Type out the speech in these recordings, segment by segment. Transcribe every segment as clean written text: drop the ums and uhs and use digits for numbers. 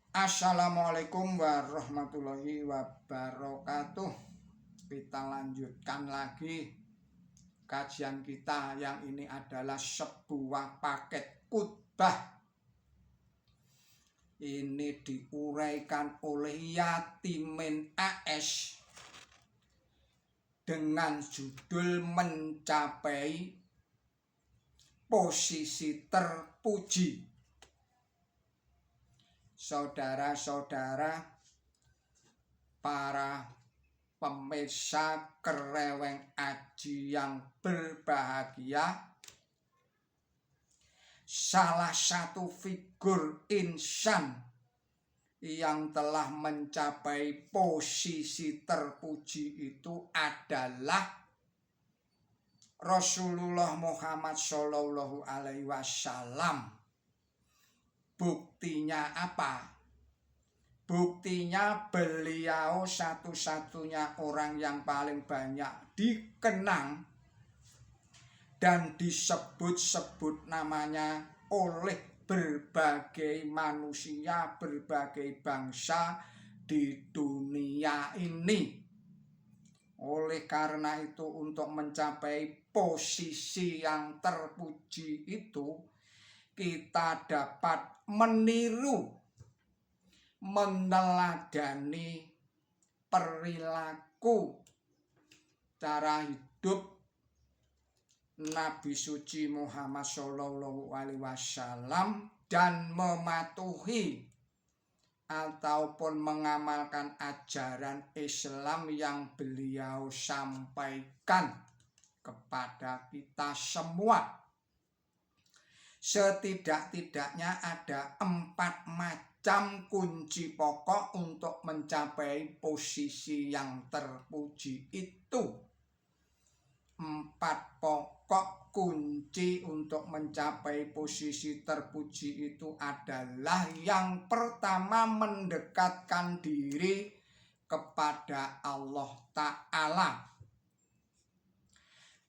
Assalamualaikum warahmatullahi wabarakatuh. Kita lanjutkan lagi kajian kita yang ini adalah sebuah paket khutbah. Ini diuraikan oleh Yatimin AS dengan judul mencapai posisi terpuji. Saudara-saudara, para pemirsa Kereweng Aji yang berbahagia, salah satu figur insan yang telah mencapai posisi terpuji itu adalah Rasulullah Muhammad Shallallahu Alaihi Wasallam. Buktinya apa? Buktinya beliau satu-satunya orang yang paling banyak dikenang dan disebut-sebut namanya oleh berbagai manusia, berbagai bangsa di dunia ini. Oleh karena itu, untuk mencapai posisi yang terpuji itu, kita dapat meniru, meneladani perilaku, cara hidup Nabi suci Muhammad Shallallahu Alaihi Wasallam dan mematuhi ataupun mengamalkan ajaran Islam yang beliau sampaikan kepada kita semua. Setidak-tidaknya ada 4 macam kunci pokok untuk mencapai posisi yang terpuji itu. 4 pokok kunci untuk mencapai posisi terpuji itu adalah: yang pertama, mendekatkan diri kepada Allah Ta'ala.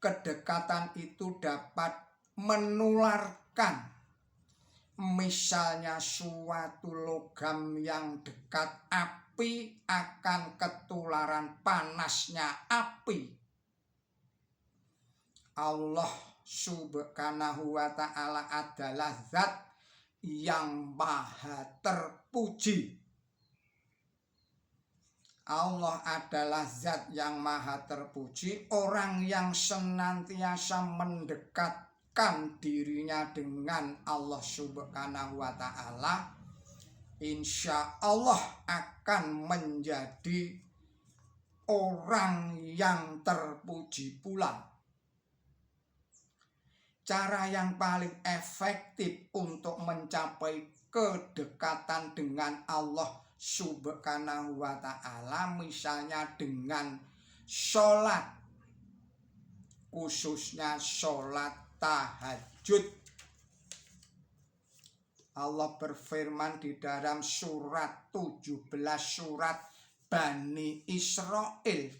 Kedekatan itu dapat menularkan, misalnya suatu logam yang dekat api akan ketularan panasnya api. Allah Subhanahu wa Ta'ala adalah zat yang maha terpuji. Allah adalah zat yang maha terpuji. Orang yang senantiasa mendekatkan dirinya dengan Allah Subhanahu wa Ta'ala, insya Allah akan menjadi orang yang terpuji pula. Cara yang paling efektif untuk mencapai kedekatan dengan Allah Subhanahu wa Ta'ala, misalnya dengan sholat, khususnya sholat tahajud. Allah berfirman di dalam surat 17, surat Bani Israel,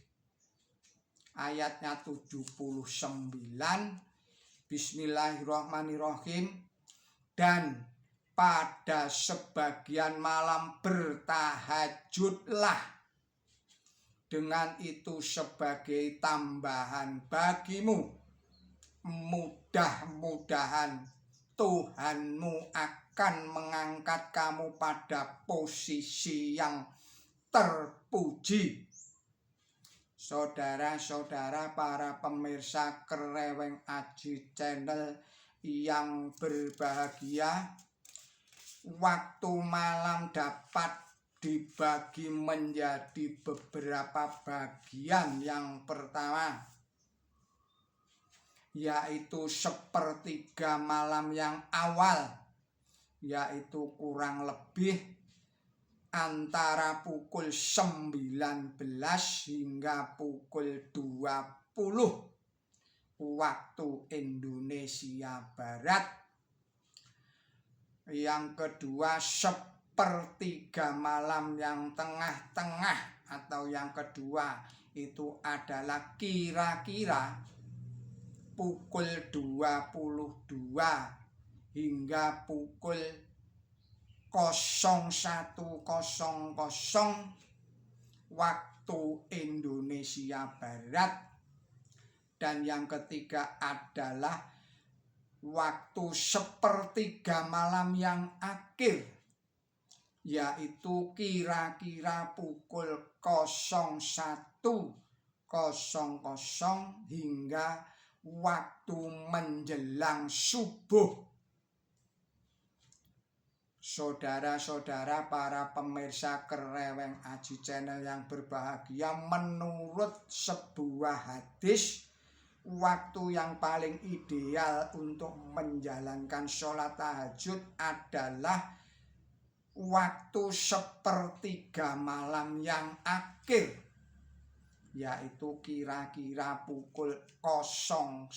ayatnya 79, Bismillahirrahmanirrahim. Dan pada sebagian malam bertahajudlah, dengan itu sebagai tambahan bagimu. Mudah-mudahan Tuhanmu akan mengangkat kamu pada posisi yang terpuji. Saudara-saudara, para pemirsa Kereweng Aji Channel yang berbahagia, waktu malam dapat dibagi menjadi beberapa bagian. Yang pertama, yaitu sepertiga malam yang awal, yaitu kurang lebih antara pukul 19 hingga pukul 20 waktu Indonesia Barat. Yang kedua, sepertiga malam yang tengah-tengah, atau yang kedua itu adalah kira-kira pukul 22 hingga pukul waktu Indonesia Barat. Dan yang ketiga adalah waktu sepertiga malam yang akhir, yaitu kira-kira pukul 01.00 hingga waktu menjelang subuh. Saudara-saudara para pemirsa Kereweng Aji Channel yang berbahagia, menurut sebuah hadis, waktu yang paling ideal untuk menjalankan sholat tahajud adalah waktu sepertiga malam yang akhir, yaitu kira-kira pukul 01.00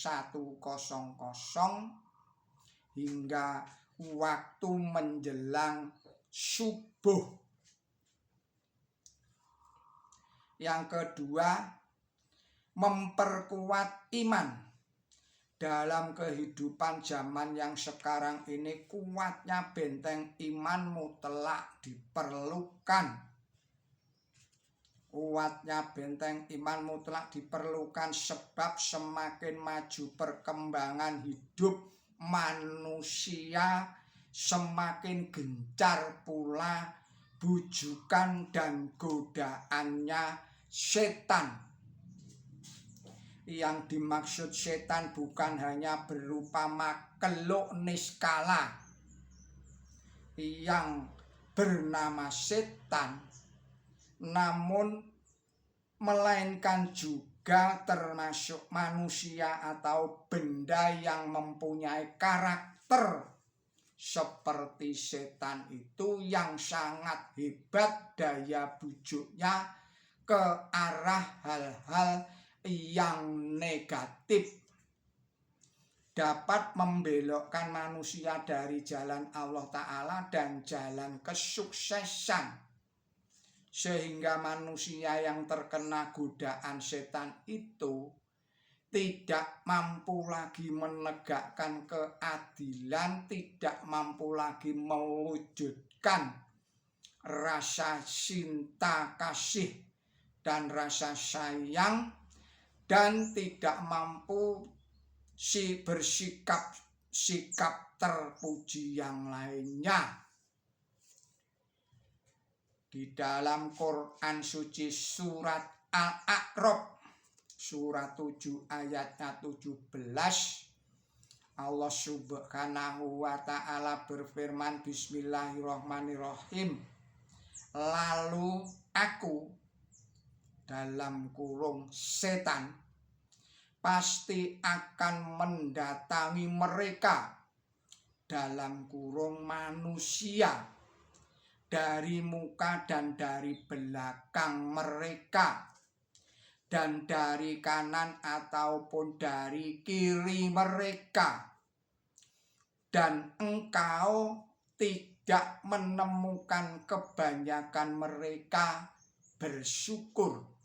hingga waktu menjelang subuh. Yang kedua, memperkuat iman. Dalam kehidupan zaman yang sekarang ini, kuatnya benteng iman mutlak diperlukan. Kuatnya benteng iman mutlak diperlukan sebab semakin maju perkembangan hidup manusia, semakin gencar pula bujukan dan godaannya setan. Yang dimaksud setan bukan hanya berupa makhluk niskala yang bernama setan, namun melainkan juga termasuk manusia atau benda yang mempunyai karakter seperti setan itu, yang sangat hebat daya bujuknya ke arah hal-hal yang negatif, dapat membelokkan manusia dari jalan Allah Ta'ala dan jalan kesuksesan, sehingga manusia yang terkena godaan setan itu tidak mampu lagi menegakkan keadilan, tidak mampu lagi mewujudkan rasa cinta kasih dan rasa sayang, dan tidak mampu bersikap terpuji yang lainnya. Di dalam Quran suci surat Al-A'raf surat 7 ayatnya 17, Allah Subhanahu wa ta'ala berfirman, bismillahirrahmanirrahim, lalu aku dalam kurung setan pasti akan mendatangi mereka dalam kurung manusia dari muka dan dari belakang mereka, dan dari kanan ataupun dari kiri mereka, dan engkau tidak menemukan kebanyakan mereka bersyukur.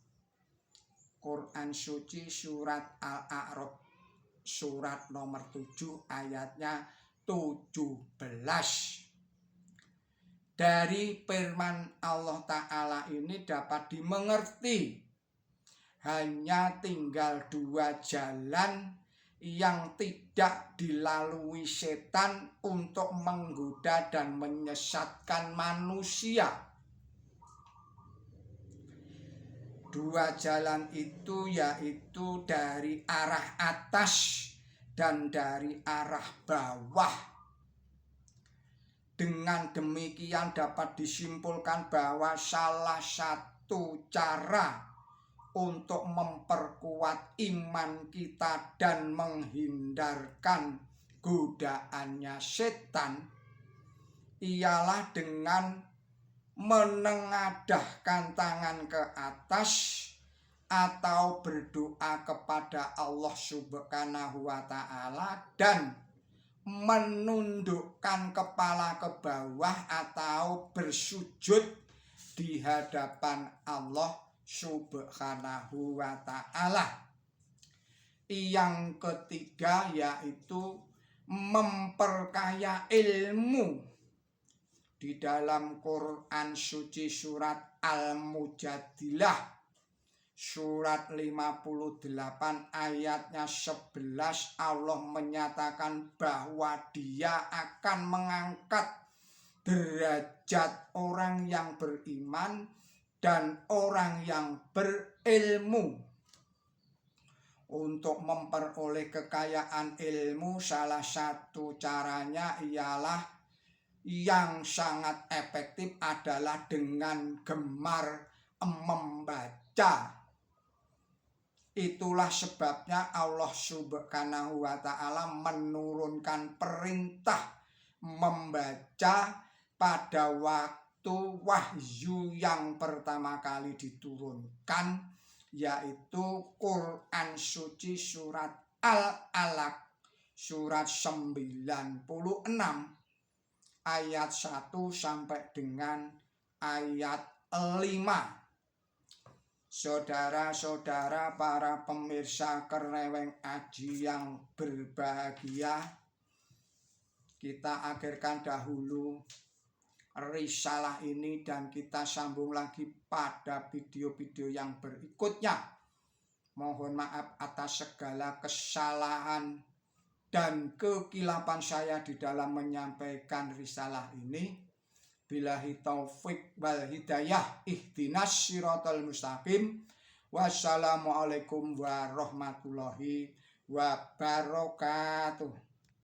Quran suci surat Al-A'raf surat nomor 7 ayatnya 17. Dari firman Allah Ta'ala ini dapat dimengerti hanya tinggal dua jalan yang tidak dilalui setan untuk menggoda dan menyesatkan manusia. Dua jalan itu yaitu dari arah atas dan dari arah bawah. Dengan demikian dapat disimpulkan bahwa salah satu cara untuk memperkuat iman kita dan menghindarkan godaannya setan ialah dengan menengadahkan tangan ke atas atau berdoa kepada Allah Subhanahu wa ta'ala dan menundukkan kepala ke bawah atau bersujud di hadapan Allah Subhanahu wa ta'ala. Yang ketiga yaitu memperkaya ilmu di dalam Quran suci surat Al-Mujadilah surat 58 ayatnya 11 Allah menyatakan bahwa Dia akan mengangkat derajat orang yang beriman dan orang yang berilmu. Untuk memperoleh kekayaan ilmu, salah satu caranya ialah yang sangat efektif adalah dengan gemar membaca. Itulah sebabnya Allah Subhanahu wa Ta'ala menurunkan perintah membaca pada waktu wahyu yang pertama kali diturunkan, yaitu Quran suci surat Al-Alaq surat 96 ayat 1 sampai dengan ayat 5. Saudara-saudara para pemirsa Kereweng Aji yang berbahagia, kita akhirkan dahulu risalah ini dan kita sambung lagi pada video-video yang berikutnya. Mohon maaf atas segala kesalahan dan kekilapan saya di dalam menyampaikan risalah ini. Billahi taufik wal hidayah, ihdinas siratal mustaqim. Wassalamualaikum warahmatullahi wabarakatuh.